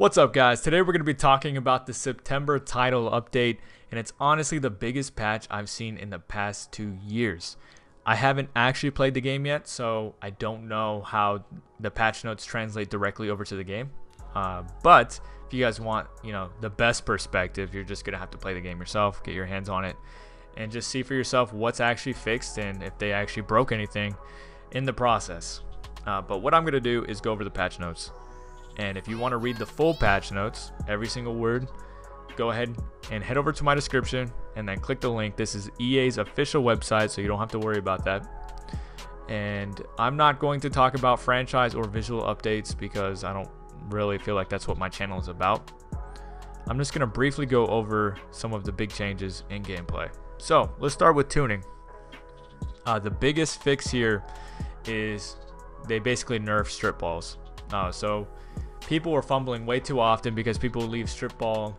What's up, guys? Today we're going to be talking about the September title update, and it's honestly the biggest patch I've seen in the past 2 years. I haven't actually played the game yet, so I don't know how the patch notes translate directly over to the game. But if you guys want, the best perspective, you're just going to have to play the game yourself, get your hands on it, and just see for yourself what's actually fixed and if they actually broke anything in the process. But what I'm going to do is go over the patch notes. And if you want to read the full patch notes, every single word, go ahead and head over to my description and then click the link. This is EA's official website, so you don't have to worry about that. And I'm not going to talk about franchise or visual updates because I don't really feel like that's what my channel is about. I'm just going to briefly go over some of the big changes in gameplay. So let's start with tuning. The biggest fix here is they basically nerf strip balls. So people were fumbling way too often because people leave strip ball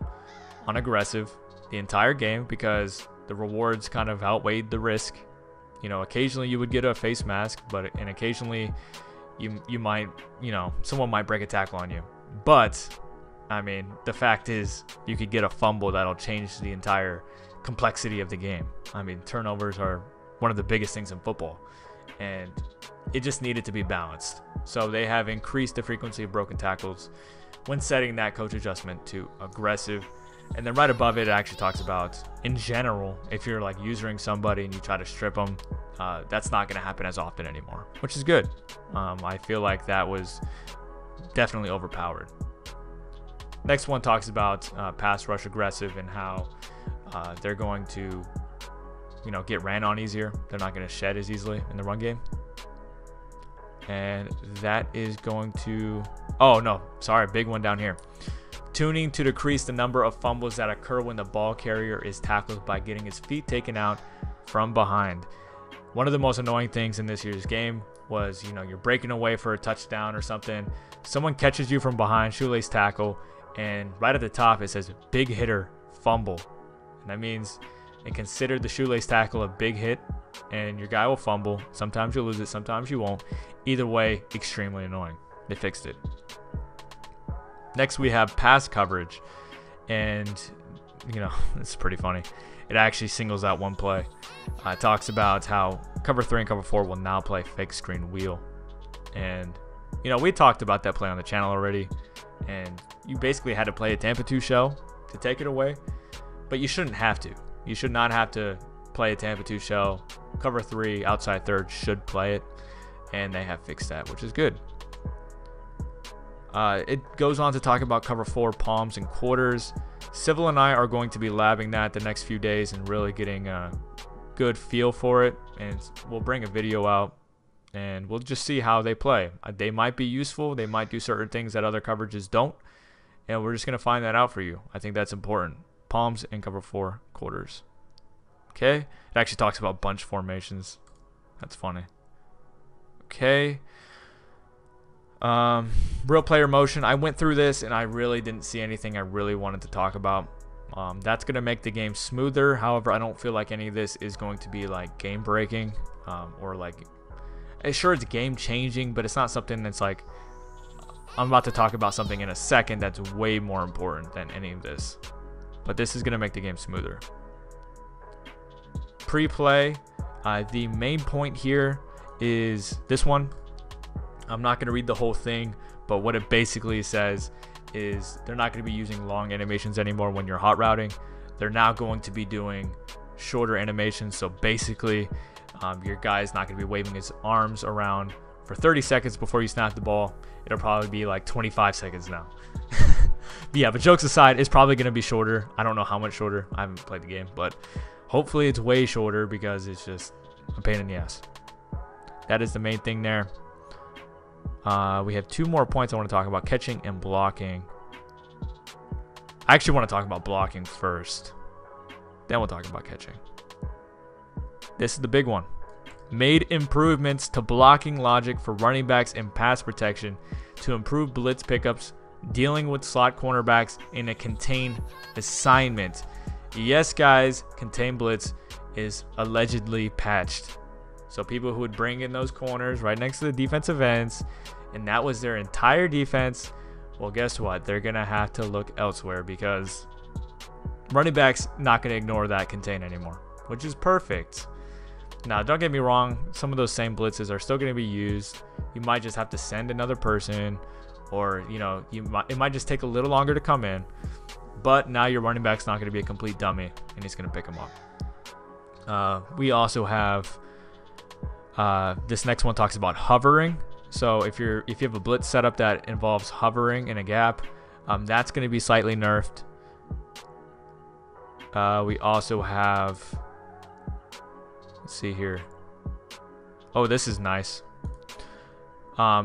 on aggressive the entire game because the rewards kind of outweighed the risk. Occasionally you would get a face mask, and occasionally you might, someone might break a tackle on you. But I mean, the fact is you could get a fumble that'll change the entire complexity of the game. I mean, turnovers are one of the biggest things in football, and it just needed to be balanced. So they have increased the frequency of broken tackles when setting that coach adjustment to aggressive. And then right above it, it actually talks about, in general, if you're like usering somebody and you try to strip them, that's not going to happen as often anymore, which is good. I feel like that was definitely overpowered. Next one talks about pass rush aggressive and how they're going to, get ran on easier. They're not going to shed as easily in the run game. And that is going to, big one down here. Tuning to decrease the number of fumbles that occur when the ball carrier is tackled by getting his feet taken out from behind. One of the most annoying things in this year's game was, you're breaking away for a touchdown or something. Someone catches you from behind, shoelace tackle, and right at the top it says big hitter fumble. And that means and consider the shoelace tackle a big hit, and your guy will fumble. Sometimes you'll lose it, sometimes you won't. Either way, extremely annoying. They fixed it. Next, we have pass coverage, and it's pretty funny. It actually singles out one play. It talks about how cover 3 and cover 4 will now play fake screen wheel, and we talked about that play on the channel already, and you basically had to play a Tampa 2 shell to take it away, but you shouldn't have to. You should not have to play a Tampa 2 shell. Cover 3, outside third should play it, and they have fixed that, which is good. It goes on to talk about cover 4 palms and quarters. Civil and I are going to be labbing that the next few days and really getting a good feel for it, and we'll bring a video out and we'll just see how they play. They might be useful, they might do certain things that other coverages don't, and we're just going to find that out for you. I think that's important. Palms and cover 4 quarters. Okay, it actually talks about bunch formations. That's funny. Okay, real player motion. I went through this and I really didn't see anything I really wanted to talk about. That's going to make the game smoother. However, I don't feel like any of this is going to be like game breaking, or like, sure, it's game changing, but it's not something that's like, I'm about to talk about something in a second that's way more important than any of this. But this is going to make the game smoother. Pre-play, the main point here is this one. I'm not going to read the whole thing, but what it basically says is they're not going to be using long animations anymore when you're hot routing. They're now going to be doing shorter animations. So basically, your guy is not going to be waving his arms around for 30 seconds before you snap the ball. It'll probably be like 25 seconds now. Yeah, but jokes aside, it's probably going to be shorter. I don't know how much shorter. I haven't played the game, but hopefully it's way shorter because it's just a pain in the ass. That is the main thing there. We have 2 more points I want to talk about: catching and blocking. I actually want to talk about blocking first, then we'll talk about catching. This is the big one. Made improvements to blocking logic for running backs and pass protection to improve blitz pickups, dealing with slot cornerbacks in a contained assignment. Yes, guys, contained blitz is allegedly patched. So people who would bring in those corners right next to the defensive ends, and that was their entire defense, Well, guess what? They're going to have to look elsewhere because running back's not going to ignore that contain anymore, which is perfect. Now, don't get me wrong. Some of those same blitzes are still going to be used. You might just have to send another person, or, you know, it might just take a little longer to come in. But now your running back's not going to be a complete dummy, and he's going to pick him up. We also have this next one talks about hovering. So if you have a blitz setup that involves hovering in a gap, that's going to be slightly nerfed. We also have, let's see here. Oh, this is nice.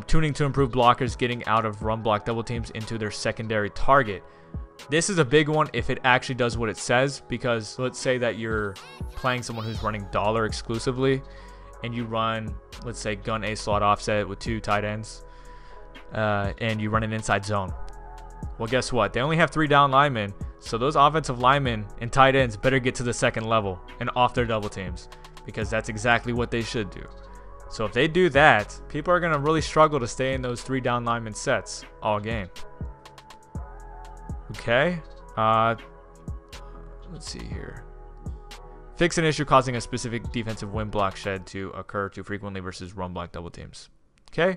Tuning to improve blockers getting out of run block double teams into their secondary target. This is a big one if it actually does what it says, because let's say that you're playing someone who's running dollar exclusively, and you run, let's say, gun A slot offset with 2 tight ends, and you run an inside zone. Well, guess what? They only have 3 down linemen, so those offensive linemen and tight ends better get to the second level and off their double teams, because that's exactly what they should do. So if they do that, people are going to really struggle to stay in those 3 down lineman sets all game. Okay. Let's see here. Fix an issue causing a specific defensive win block shed to occur too frequently versus run block double teams. Okay.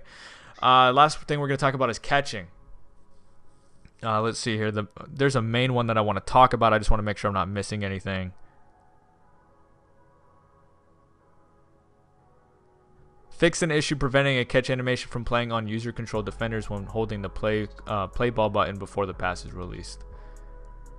Last thing we're going to talk about is catching. Let's see here. There's a main one that I want to talk about. I just want to make sure I'm not missing anything. Fix an issue preventing a catch animation from playing on user-controlled defenders when holding the play ball button before the pass is released.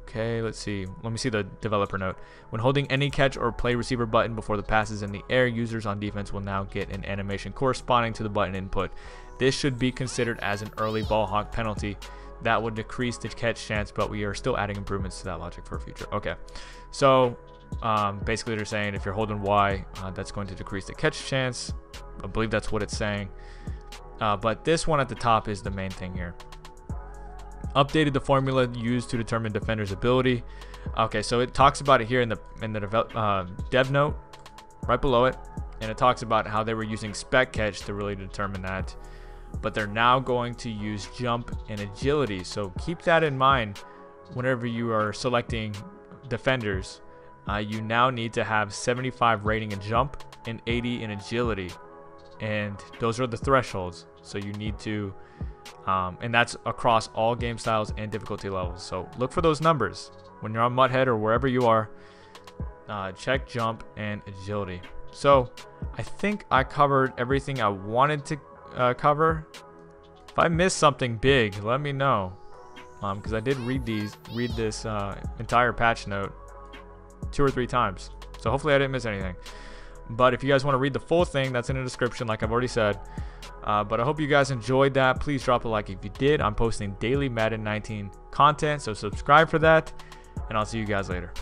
Okay, let's see. Let me see the developer note. When holding any catch or play receiver button before the pass is in the air, users on defense will now get an animation corresponding to the button input. This should be considered as an early ball hawk penalty. That would decrease the catch chance, but we are still adding improvements to that logic for future. Okay, so basically they're saying if you're holding Y, that's going to decrease the catch chance. I believe that's what it's saying. But this one at the top is the main thing here. Updated the formula used to determine defender's ability. Okay, so it talks about it here in the dev note right below it, and it talks about how they were using spec catch to really determine that, but they're now going to use jump and agility. So keep that in mind whenever you are selecting defenders. You now need to have 75 rating in jump and 80 in agility, and those are the thresholds. So you need to and that's across all game styles and difficulty levels. So look for those numbers when you're on Mudhead or wherever you are. Check jump and agility. So I think I covered everything I wanted to cover. If I missed something big, let me know, because I did read this entire patch note 2 or 3 times. So hopefully I didn't miss anything. But if you guys want to read the full thing, that's in the description, like I've already said. But I hope you guys enjoyed that. Please drop a like if you did. I'm posting daily Madden 19 content, so subscribe for that. And I'll see you guys later.